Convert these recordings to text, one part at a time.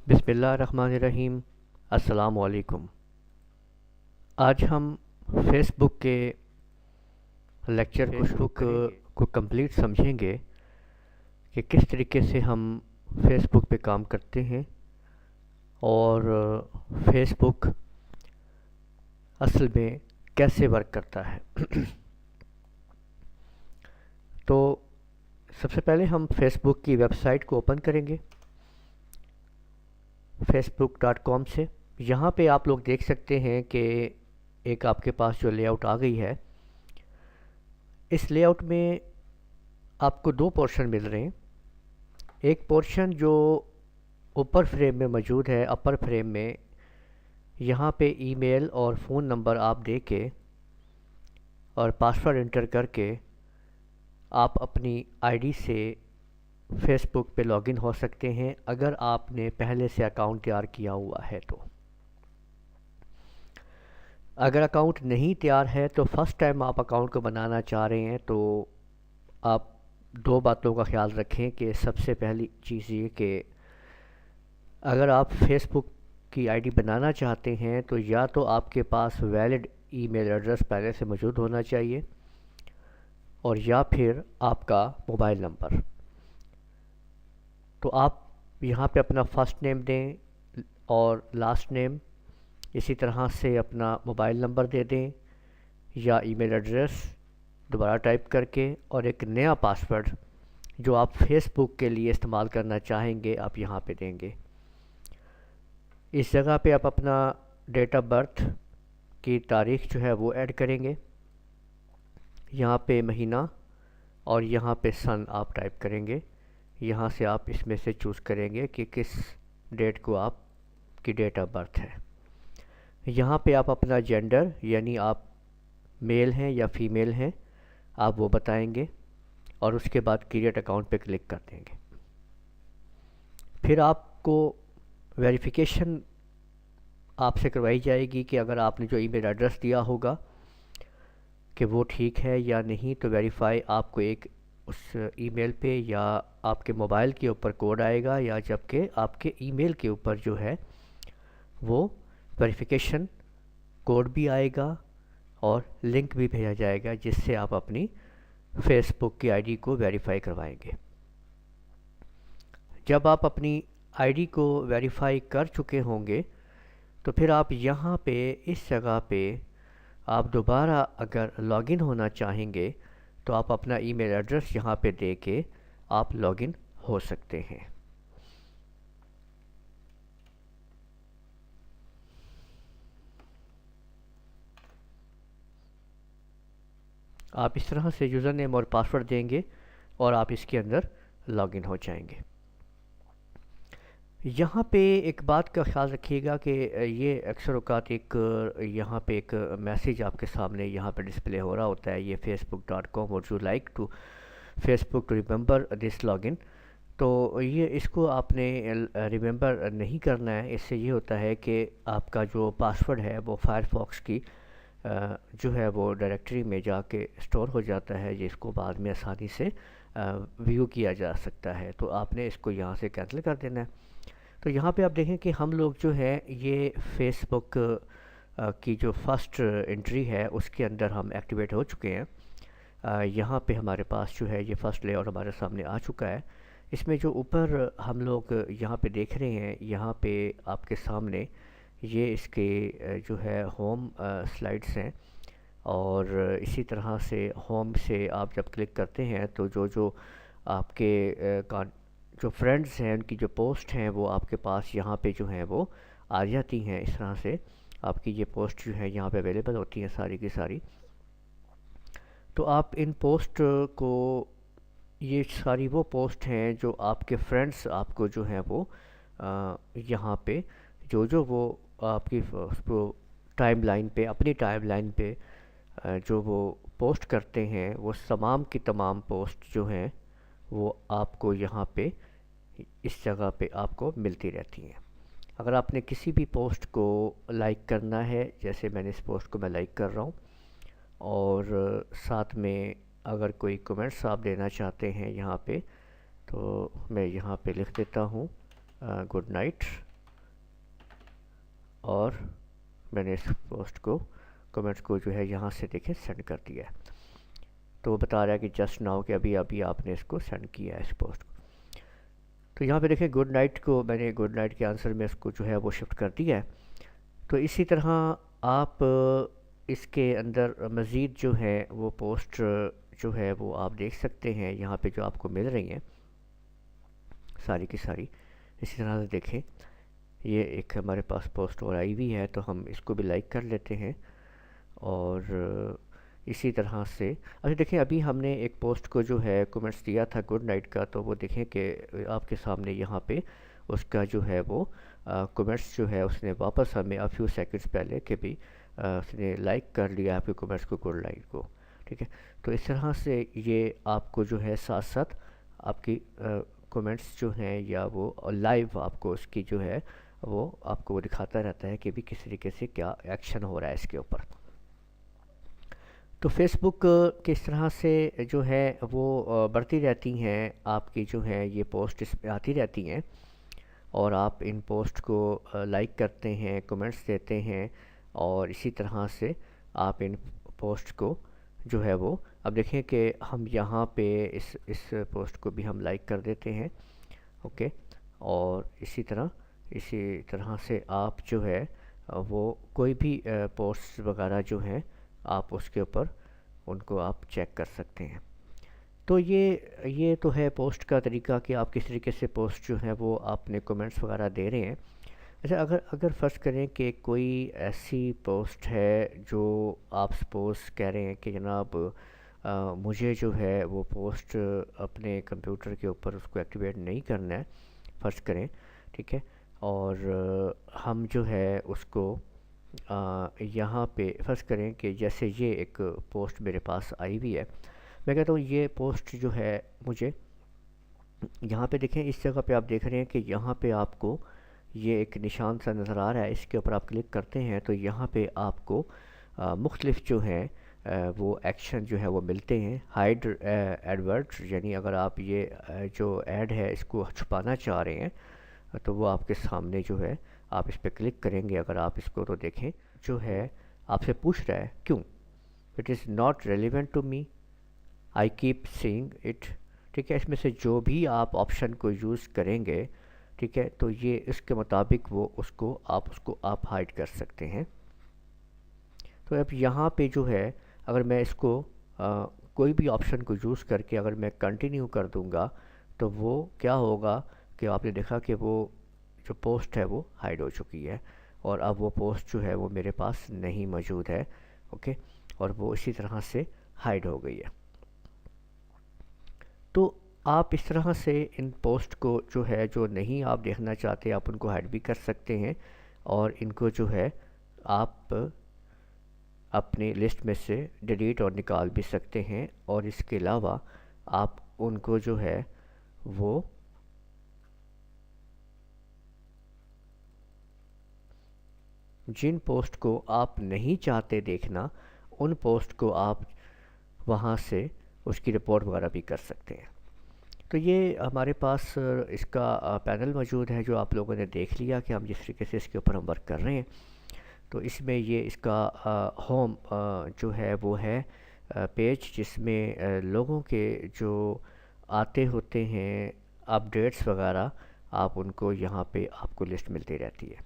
بسم اللہ الرحمن الرحیم۔ السلام علیکم۔ آج ہم فیس بک کے لیکچر کو کمپلیٹ سمجھیں گے کہ کس طریقے سے ہم فیس بک پہ کام کرتے ہیں اور فیس بک اصل میں کیسے ورک کرتا ہے۔ تو سب سے پہلے ہم فیس بک کی ویب سائٹ کو اوپن کریں گے facebook.com سے۔ یہاں پہ آپ لوگ دیکھ سکتے ہیں کہ ایک آپ کے پاس جو لے آؤٹ آ گئی ہے، اس لے آؤٹ میں آپ کو دو پورشن مل رہے ہیں۔ ایک پورشن جو اوپر فریم میں موجود ہے، اپر فریم میں، یہاں پہ ای میل اور فون نمبر آپ دے کے اور پاسورڈ انٹر کر کے آپ اپنی آئی ڈی سے فیس بک پہ لاگ ان ہو سکتے ہیں، اگر آپ نے پہلے سے اکاؤنٹ تیار کیا ہوا ہے تو۔ اگر اکاؤنٹ نہیں تیار ہے تو فرسٹ ٹائم آپ اکاؤنٹ کو بنانا چاہ رہے ہیں تو آپ دو باتوں کا خیال رکھیں کہ سب سے پہلی چیز یہ کہ اگر آپ فیس بک کی آئی ڈی بنانا چاہتے ہیں تو یا تو آپ کے پاس ویلڈ ای میل ایڈریس پہلے سے موجود ہونا چاہیے، اور یا پھر آپ کا موبائل نمبر۔ تو آپ یہاں پہ اپنا فرسٹ نیم دیں اور لاسٹ نیم، اسی طرح سے اپنا موبائل نمبر دے دیں یا ای میل ایڈریس دوبارہ ٹائپ کر کے، اور ایک نیا پاسورڈ جو آپ فیس بک کے لیے استعمال کرنا چاہیں گے آپ یہاں پہ دیں گے۔ اس جگہ پہ آپ اپنا ڈیٹ آف برتھ کی تاریخ جو ہے وہ ایڈ کریں گے، یہاں پہ مہینہ اور یہاں پہ سن آپ ٹائپ کریں گے۔ یہاں سے آپ اس میں سے چوز کریں گے کہ کس ڈیٹ کو آپ کی ڈیٹ آف برتھ ہے۔ یہاں پہ آپ اپنا جینڈر، یعنی آپ میل ہیں یا فیمیل ہیں، آپ وہ بتائیں گے، اور اس کے بعد کریٹ اکاؤنٹ پہ کلک کر دیں گے۔ پھر آپ کو ویریفیکیشن آپ سے کروائی جائے گی کہ اگر آپ نے جو ای میل ایڈریس دیا ہوگا کہ وہ ٹھیک ہے یا نہیں، تو ویریفائی آپ کو ایک اس ای میل پہ یا آپ کے موبائل کے اوپر کوڈ آئے گا، یا جبکہ آپ کے ای میل کے اوپر جو ہے وہ ویریفیکیشن کوڈ بھی آئے گا اور لنک بھی بھیجا جائے گا، جس سے آپ اپنی فیس بک کی آئی ڈی کو ویریفائی کروائیں گے۔ جب آپ اپنی آئی ڈی کو ویریفائی کر چکے ہوں گے تو پھر آپ یہاں پہ اس جگہ پہ آپ دوبارہ اگر لاگ ان ہونا چاہیں گے تو آپ اپنا ای میل ایڈریس یہاں پہ دے کے آپ لاگ ان ہو سکتے ہیں۔ آپ اس طرح سے یوزر نیم اور پاسورڈ دیں گے اور آپ اس کے اندر لاگ ان ہو جائیں گے۔ یہاں پہ ایک بات کا خیال رکھیے گا کہ یہ اکثر اوقات ایک یہاں پہ ایک میسیج آپ کے سامنے یہاں پہ ڈسپلے ہو رہا ہوتا ہے، یہ facebook.com would you like to Facebook to remember this login۔ تو یہ اس کو آپ نے ریممبر نہیں کرنا ہے۔ اس سے یہ ہوتا ہے کہ آپ کا جو پاسورڈ ہے وہ فائر فاکس کی جو ہے وہ ڈائریکٹری میں جا کے اسٹور ہو جاتا ہے، جس کو بعد میں آسانی سے ویو کیا جا سکتا ہے۔ تو آپ نے اس کو یہاں سے کینسل کر دینا ہے۔ تو یہاں پہ آپ دیکھیں کہ ہم لوگ جو ہے یہ فیس بک کی جو فرسٹ انٹری ہے اس کے اندر ہم ایکٹیویٹ ہو چکے ہیں۔ یہاں پہ ہمارے پاس جو ہے یہ فرسٹ لے آؤٹ ہمارے سامنے آ چکا ہے۔ اس میں جو اوپر ہم لوگ یہاں پہ دیکھ رہے ہیں، یہاں پہ آپ کے سامنے یہ اس کے جو ہے ہوم سلائڈس ہیں، اور اسی طرح سے ہوم سے آپ جب کلک کرتے ہیں تو جو آپ کے جو فرینڈز ہیں ان کی جو پوسٹ ہیں وہ آپ کے پاس یہاں پہ جو ہیں وہ آ جاتی ہیں۔ اس طرح سے آپ کی یہ پوسٹ جو ہے یہاں پہ اویلیبل ہوتی ہیں ساری کی ساری۔ تو آپ ان پوسٹ کو، یہ ساری وہ پوسٹ ہیں جو آپ کے فرینڈز آپ کو جو ہیں وہ یہاں پہ جو وہ آپ کی ٹائم لائن پہ، اپنی ٹائم لائن پہ جو وہ پوسٹ کرتے ہیں، وہ تمام کی تمام پوسٹ جو ہیں وہ آپ کو یہاں پہ اس جگہ پہ آپ کو ملتی رہتی ہیں۔ اگر آپ نے کسی بھی پوسٹ کو لائک کرنا ہے، جیسے میں نے اس پوسٹ کو میں لائک کر رہا ہوں، اور ساتھ میں اگر کوئی کمنٹس آپ دینا چاہتے ہیں یہاں پہ، تو میں یہاں پہ لکھ دیتا ہوں گڈ نائٹ اور میں نے اس پوسٹ کو کمنٹس کو جو ہے یہاں سے دیکھیں سینڈ کر دیا ہے. تو وہ بتا رہا ہے کہ جسٹ ناؤ کہ ابھی آپ نے اس کو سینڈ کیا ہے اس پوسٹ کو. تو یہاں پہ دیکھیں گڈ نائٹ کو میں نے گڈ نائٹ کے آنسر میں اس کو جو ہے وہ شفٹ کر دیا ہے. تو اسی طرح آپ اس کے اندر مزید جو ہے وہ پوسٹ جو ہے وہ آپ دیکھ سکتے ہیں یہاں پہ جو آپ کو مل رہی ہیں ساری کی ساری. اسی طرح سے دیکھیں یہ ایک ہمارے پاس پوسٹ اور آئی ہوئی ہے تو ہم اس کو بھی لائک کر لیتے ہیں. اور اسی طرح سے اچھا دیکھیں ابھی ہم نے ایک پوسٹ کو جو ہے کمنٹس دیا تھا گڈ نائٹ کا, تو وہ دیکھیں کہ آپ کے سامنے یہاں پہ اس کا جو ہے وہ کمنٹس جو ہے اس نے واپس ہمیں فیو سیکنڈز پہلے کہ بھی اس نے لائک کر لیا آپ کے کمنٹس کو گڈ نائٹ کو. ٹھیک ہے, تو اس طرح سے یہ آپ کو جو ہے ساتھ ساتھ آپ کی کمنٹس جو ہیں یا وہ لائیو آپ کو اس کی جو ہے وہ آپ کو وہ دکھاتا رہتا ہے کہ بھی کس طریقے سے کیا ایکشن ہو رہا ہے اس کے اوپر. تو فیس بک کس طرح سے جو ہے وہ بڑھتی رہتی ہیں آپ کی جو ہے یہ پوسٹ اس پہ آتی رہتی ہیں اور آپ ان پوسٹ کو لائک کرتے ہیں, کمنٹس دیتے ہیں, اور اسی طرح سے آپ ان پوسٹ کو جو ہے وہ اب دیکھیں کہ ہم یہاں پہ اس پوسٹ کو بھی ہم لائک کر دیتے ہیں. اوکے, اور اسی طرح سے آپ جو ہے وہ کوئی بھی پوسٹ وغیرہ جو ہیں آپ اس کے اوپر ان کو آپ چیک کر سکتے ہیں. تو یہ تو ہے پوسٹ کا طریقہ کہ آپ کس طریقے سے پوسٹ جو ہے وہ آپ نے کمنٹس وغیرہ دے رہے ہیں. اچھا اگر فرض کریں کہ کوئی ایسی پوسٹ ہے جو آپ سپوز کہہ رہے ہیں کہ جناب مجھے جو ہے وہ پوسٹ اپنے کمپیوٹر کے اوپر اس کو ایکٹیویٹ نہیں کرنا ہے فرض کریں, ٹھیک ہے, اور ہم جو ہے اس کو یہاں پہ فرض کریں کہ جیسے یہ ایک پوسٹ میرے پاس آئی ہوئی ہے. میں کہتا ہوں یہ پوسٹ جو ہے مجھے یہاں پہ دیکھیں اس جگہ پہ آپ دیکھ رہے ہیں کہ یہاں پہ آپ کو یہ ایک نشان سا نظر آ رہا ہے, اس کے اوپر آپ کلک کرتے ہیں تو یہاں پہ آپ کو مختلف جو ہیں وہ ایکشن جو ہے وہ ملتے ہیں. ہائیڈ ایڈورٹ, یعنی اگر آپ یہ جو ایڈ ہے اس کو چھپانا چاہ رہے ہیں تو وہ آپ کے سامنے جو ہے آپ اس پہ کلک کریں گے. اگر آپ اس کو تو دیکھیں جو ہے آپ سے پوچھ رہا ہے کیوں, it is not relevant to me, I keep saying it. ٹھیک ہے, اس میں سے جو بھی آپ آپشن کو یوز کریں گے, ٹھیک ہے, تو یہ اس کے مطابق وہ اس کو آپ ہائیڈ کر سکتے ہیں. تو اب یہاں پہ جو ہے اگر میں اس کو کوئی بھی آپشن کو یوز کر کے اگر میں کنٹینیو کر دوں گا تو وہ کیا ہوگا کہ آپ نے دیکھا کہ وہ جو پوسٹ ہے وہ ہائیڈ ہو چکی ہے اور اب وہ پوسٹ جو ہے وہ میرے پاس نہیں موجود ہے. اوکے, اور وہ اسی طرح سے ہائیڈ ہو گئی ہے. تو آپ اس طرح سے ان پوسٹ کو جو ہے جو نہیں آپ دیکھنا چاہتے آپ ان کو ہائیڈ بھی کر سکتے ہیں اور ان کو جو ہے آپ اپنی لسٹ میں سے ڈیلیٹ اور نکال بھی سکتے ہیں. اور اس کے علاوہ آپ ان کو جو ہے وہ جن پوسٹ کو آپ نہیں چاہتے دیکھنا ان پوسٹ کو آپ وہاں سے اس کی رپورٹ وغیرہ بھی کر سکتے ہیں. تو یہ ہمارے پاس اس کا پینل موجود ہے جو آپ لوگوں نے دیکھ لیا کہ ہم جس طریقے سے اس کے اوپر ہم ورک کر رہے ہیں. تو اس میں یہ اس کا ہوم جو ہے وہ ہے پیج جس میں لوگوں کے جو آتے ہوتے ہیں اپڈیٹس وغیرہ آپ ان کو یہاں پہ آپ کو لسٹ ملتی رہتی ہے.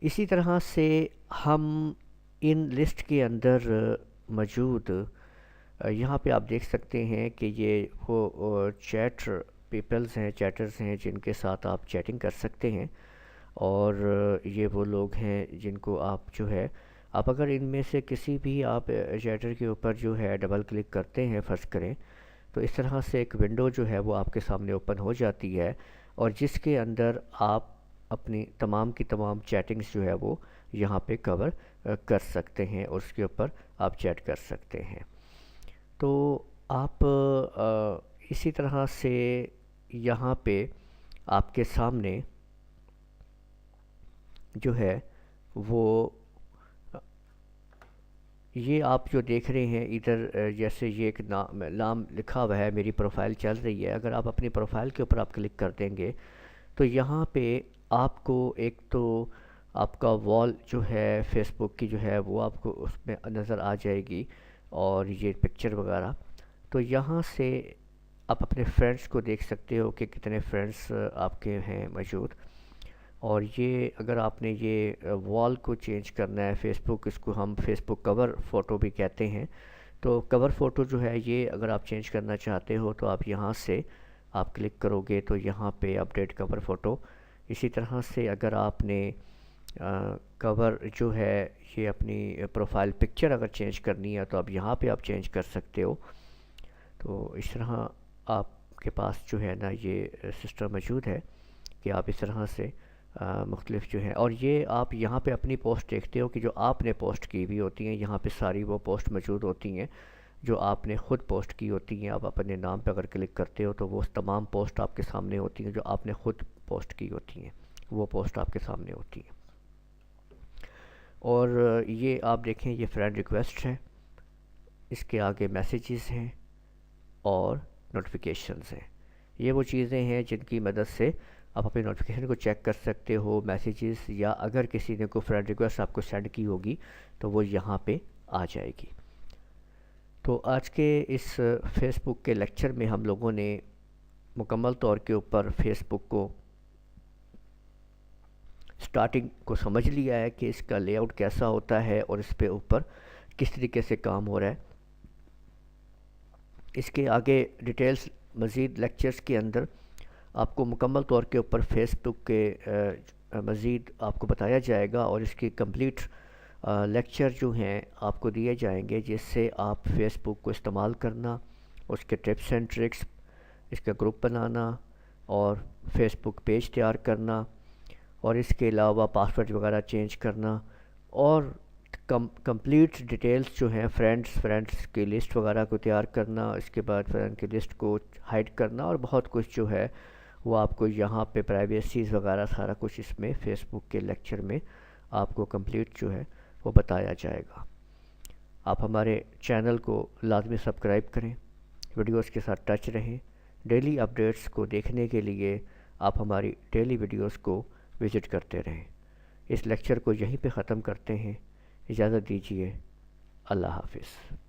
اسی طرح سے ہم ان لسٹ کے اندر موجود یہاں پہ آپ دیکھ سکتے ہیں کہ یہ وہ چیٹ پیپلز ہیں, چیٹرز ہیں جن کے ساتھ آپ چیٹنگ کر سکتے ہیں. اور یہ وہ لوگ ہیں جن کو آپ جو ہے آپ اگر ان میں سے کسی بھی آپ چیٹر کے اوپر جو ہے ڈبل کلک کرتے ہیں فرض کریں تو اس طرح سے ایک ونڈو جو ہے وہ آپ کے سامنے اوپن ہو جاتی ہے اور جس کے اندر آپ اپنی تمام کی تمام چیٹنگز جو ہے وہ یہاں پہ کور کر سکتے ہیں اور اس کے اوپر آپ چیٹ کر سکتے ہیں. تو آپ اسی طرح سے یہاں پہ آپ کے سامنے جو ہے وہ یہ آپ جو دیکھ رہے ہیں ادھر جیسے یہ ایک نام لکھا ہوا ہے, میری پروفائل چل رہی ہے. اگر آپ اپنی پروفائل کے اوپر آپ کلک کر دیں گے تو یہاں پہ آپ کو ایک تو آپ کا وال جو ہے فیس بک کی جو ہے وہ آپ کو اس میں نظر آ جائے گی، اور یہ پکچر وغیرہ. تو یہاں سے آپ اپنے فرینڈس کو دیکھ سکتے ہو کہ کتنے فرینڈس آپ کے ہیں موجود. اور یہ اگر آپ نے یہ وال کو چینج کرنا ہے فیس بک، اس کو ہم فیس بک کور فوٹو بھی کہتے ہیں. تو کور فوٹو جو ہے یہ اگر آپ چینج کرنا چاہتے ہو تو آپ یہاں سے آپ کلک کرو گے تو یہاں پہ اپڈیٹ کور فوٹو. اسی طرح سے اگر آپ نے کور جو ہے یہ اپنی پروفائل پکچر اگر چینج کرنی ہے تو آپ یہاں پہ آپ چینج کر سکتے ہو. تو اس طرح آپ کے پاس جو ہے نا یہ سسٹم موجود ہے کہ آپ اس طرح سے مختلف جو ہیں. اور یہ آپ یہاں پہ اپنی پوسٹ دیکھتے ہو کہ جو آپ نے پوسٹ کی ہوئی ہوتی ہیں، یہاں پہ ساری وہ پوسٹ موجود ہوتی ہیں جو آپ نے خود پوسٹ کی ہوتی ہیں. آپ اپنے نام پہ اگر کلک کرتے ہو تو وہ تمام پوسٹ آپ کے سامنے ہوتی ہیں جو آپ نے خود پوسٹ کی ہوتی ہیں، وہ پوسٹ آپ کے سامنے ہوتی ہیں. اور یہ آپ دیکھیں یہ فرینڈ ریکویسٹ ہے، اس کے آگے میسیجز ہیں اور نوٹیفیکیشنز ہیں. یہ وہ چیزیں ہیں جن کی مدد سے آپ اپنے نوٹیفیکیشن کو چیک کر سکتے ہو، میسیجز، یا اگر کسی نے کوئی فرینڈ ریکویسٹ آپ کو سینڈ کی ہوگی تو وہ یہاں پہ آ جائے گی. تو آج کے اس فیس بک کے لیکچر میں ہم لوگوں نے مکمل طور کے اوپر فیس بک کو سٹارٹنگ کو سمجھ لیا ہے کہ اس کا لے آؤٹ کیسا ہوتا ہے اور اس پہ اوپر کس طریقے سے کام ہو رہا ہے. اس کے آگے ڈیٹیلز مزید لیکچرز کے اندر آپ کو مکمل طور کے اوپر فیس بک کے مزید آپ کو بتایا جائے گا، اور اس کی کمپلیٹ لیکچر جو ہیں آپ کو دیے جائیں گے جس سے آپ فیس بک کو استعمال کرنا، اس کے ٹپس اینڈ ٹرکس، اس کا گروپ بنانا اور فیس بک پیج تیار کرنا، اور اس کے علاوہ پاسورڈ وغیرہ چینج کرنا، اور کمپلیٹ ڈیٹیلز جو ہیں فرینڈس کی لسٹ وغیرہ کو تیار کرنا، اس کے بعد فرینڈ کی لسٹ کو ہائڈ کرنا، اور بہت کچھ جو ہے وہ آپ کو یہاں پہ پرائیویسیز وغیرہ سارا کچھ اس میں فیس بک کے لیکچر میں آپ کو کمپلیٹ جو ہے وہ بتایا جائے گا. آپ ہمارے چینل کو لازمی سبسکرائب کریں، ویڈیوز کے ساتھ ٹچ رہیں. ڈیلی اپڈیٹس کو دیکھنے کے لیے آپ ہماری ڈیلی ویڈیوز کو وزٹ کرتے رہیں. اس لیکچر کو یہیں پہ ختم کرتے ہیں. اجازت دیجیے. اللہ حافظ.